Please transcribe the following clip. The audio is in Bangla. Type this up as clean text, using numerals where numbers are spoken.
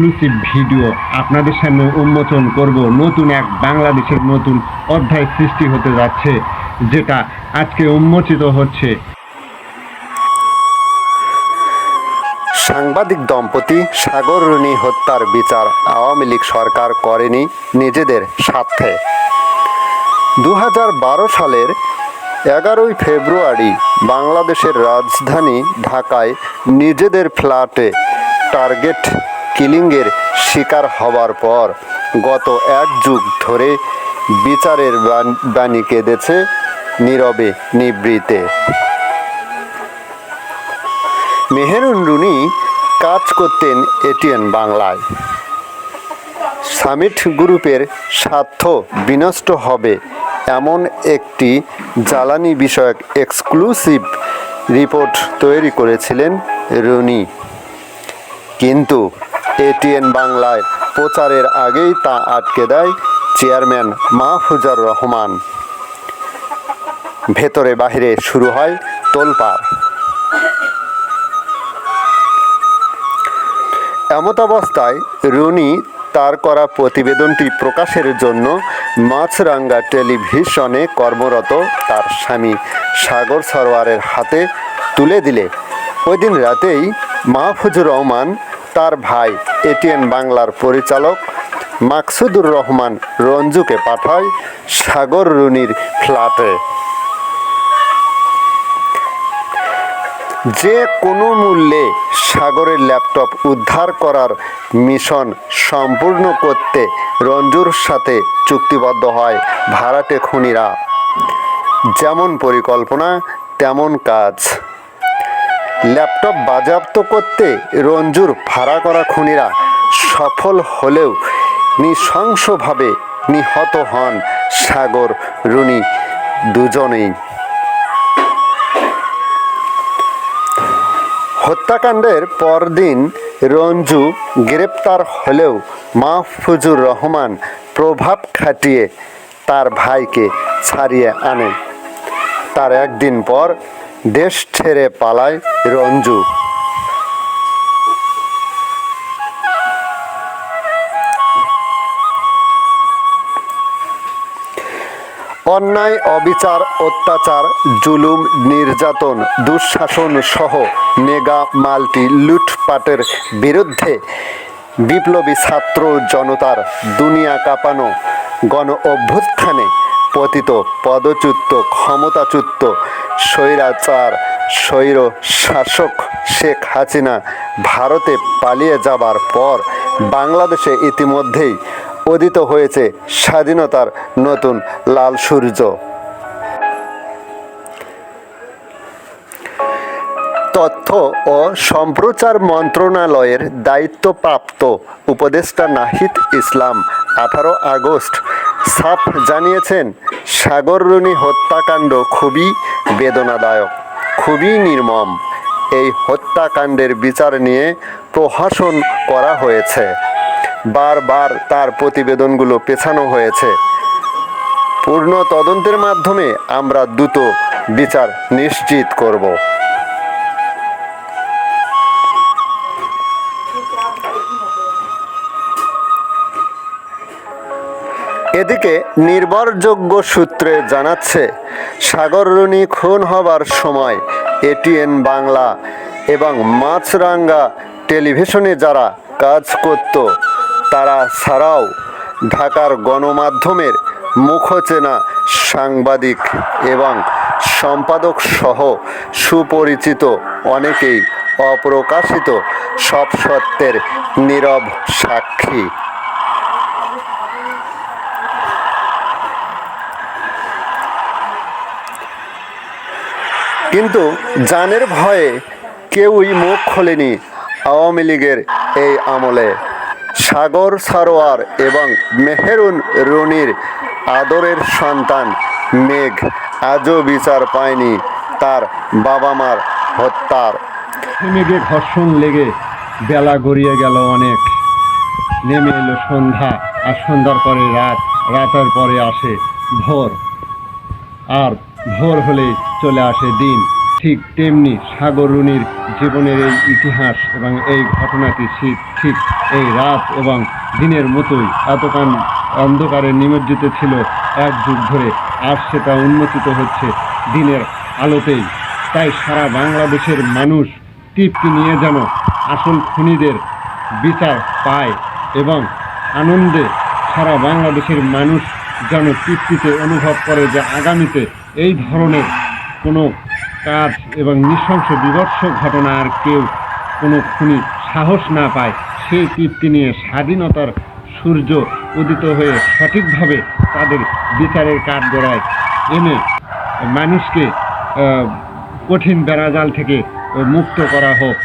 এক্সক্লুসিভ ভিডিও আপনাদের সামনে উন্মোচন করব। নতুন এক বাংলাদেশের নতুন অধ্যায় সৃষ্টি হতে যাচ্ছে, যেটা আজকে উন্মোচিত হচ্ছে। সাংবাদিক দম্পতি সাগর রুনি হত্যার বিচার আওয়ামী লীগ সরকার করেনি নিজেদের স্বার্থে। 2012 সালের 11 ফেব্রুয়ারি বাংলাদেশের রাজধানী ঢাকায় নিজেদের ফ্ল্যাটে টার্গেট কিলিংয়ের শিকার হবার পর গত এক যুগ ধরে বিচারের বাণী কেঁদেছে নীরবে নিভৃতে। মেহেরুন রুনি কাজ করতেন এটিএন বাংলায়। সামিট গ্রুপের স্বার্থ বিনষ্ট হবে এমন একটি জ্বালানি বিষয়ক এক্সক্লুসিভ রিপোর্ট তৈরি করেছিলেন রুনি, কিন্তু এটিএন বাংলায় প্রচারের আগেই তা আটকে দেয় চেয়ারম্যান মাহফুজুর রহমান। ভেতরে বাহিরে শুরু হয় তোলপাড়। এমতাবস্থায় রুনি তার করা প্রতিবেদনটি প্রকাশের জন্য মাছরাঙ্গা টেলিভিশনে কর্মরত তার স্বামী সাগর সরোয়ারের হাতে তুলে দিলে ওই দিন রাতেই মাহফুজুর রহমান তার ভাই এটিএন বাংলার পরিচালক মাকসুদুর রহমান রঞ্জুকে পাঠায় সাগর রুনির ফ্ল্যাটে। যে কোনো মূল্যে সাগরের ল্যাপটপ উদ্ধার করার মিশন সম্পূর্ণ করতে রঞ্জুর সাথে চুক্তিবদ্ধ হয় ভাড়াটে খুনিরা। যেমন পরিকল্পনা তেমন কাজ। ল্যাপটপ বাজেয়াপ্ত করতে রঞ্জুর ভাড়া করা খুনিরা সফল হলেও নৃশংসভাবে নিহত হন সাগর রুনি দুজনেই। হত্যাকাণ্ডের পরদিন রঞ্জু গ্রেপ্তার হলেও মাহফুজুর রহমান প্রভাব খাটিয়ে তার ভাইকে ছাড়িয়ে আনে। তার একদিন পর দেশ ছেড়ে পালায় রঞ্জু। অন্যায়, অবিচার, অত্যাচার, জুলুম, নির্যাতন, দুঃশাসন সহ মেগা মাল্টি লুটপাটের বিরুদ্ধে বিপ্লবী ছাত্র জনতার দুনিয়া কাঁপানো গণ অভ্যুত্থানে পতিত পদচ্যুত ক্ষমতাচ্যুত স্বৈরাচার স্বৈর শাসক শেখ হাসিনা ভারতে পালিয়ে যাবার পর বাংলাদেশে ইতিমধ্যেই উদিত হয়েছে স্বাধীনতার নতুন লাল সূর্য। তথ্য ও সম্প্রচার মন্ত্রণালয়ের দায়িত্বপ্রাপ্ত উপদেষ্টা নাহিদ ইসলাম 18 আগস্ট সাফ জানিয়েছেন, সাগর রুনি হত্যাকাণ্ড খুবই বেদনাদায়ক, খুবই নির্মম। এই হত্যাকাণ্ডের বিচার নিয়ে প্রহসন করা হয়েছে। বারবার তার প্রতিবেদনগুলো পেছানো হয়েছে। পূর্ণ তদন্তের মাধ্যমে আমরা দ্রুত বিচার নিশ্চিত করব। এদিকে নির্ভরযোগ্য সূত্রে জানাচ্ছে, সাগর রুনি খুন হবার সময় এটিএন বাংলা এবং মাছরাঙ্গা টেলিভিশনে যারা কাজ করত তারা ছাড়াও ঢাকার গণমাধ্যমের মুখচেনা সাংবাদিক এবং সম্পাদক সহ সুপরিচিত অনেকেই অপ্রকাশিত সব সত্যের নীরব সাক্ষী। কিন্তু জানের ভয়ে কেউই মুখ খোলেনি আওয়ামী লীগের এই আমলে। সাগর সরোয়ার এবং মেহেরুন রুনির আদরের সন্তান মেঘ আজও বিচার পায়নি তার বাবা মার হত্যার। মেঘে ঘর্ষণ লেগে বেলা গড়িয়ে গেল অনেক। নেমে এলো সন্ধ্যা, আর সন্ধ্যার পরে রাত, রাতের পরে আসে ভোর, আর ভোর হলেই চলে আসে দিন। ঠিক তেমনি সাগর রুনির জীবনের এই ইতিহাস এবং এই ঘটনাটি ঠিক এই রাত এবং দিনের মতোই এতক্ষণ অন্ধকারে নিমজ্জিত ছিল এক যুগ ধরে, আর সেটা উন্মোচিত হচ্ছে দিনের আলোতেই। তাই সারা বাংলাদেশের মানুষ তৃপ্তি নিয়ে যেন আসল খুনিদের বিচার পায় এবং আনন্দে সারা বাংলাদেশের মানুষ যেন তৃপ্তিতে অনুভব করে যে আগামীতে এই ধরনের কোনো কাজ এবং নৃশংস বিভৎস ঘটনা আর কেউ কোনো খুনি সাহস না পায়, সেই তৃপ্তি নিয়ে স্বাধীনতার সূর্য উদিত হয়ে সঠিকভাবে তাদের বিচারের কাঠগড়ায় এনে মানুষকে কঠিন বেড়াজাল থেকে মুক্ত করা হোক।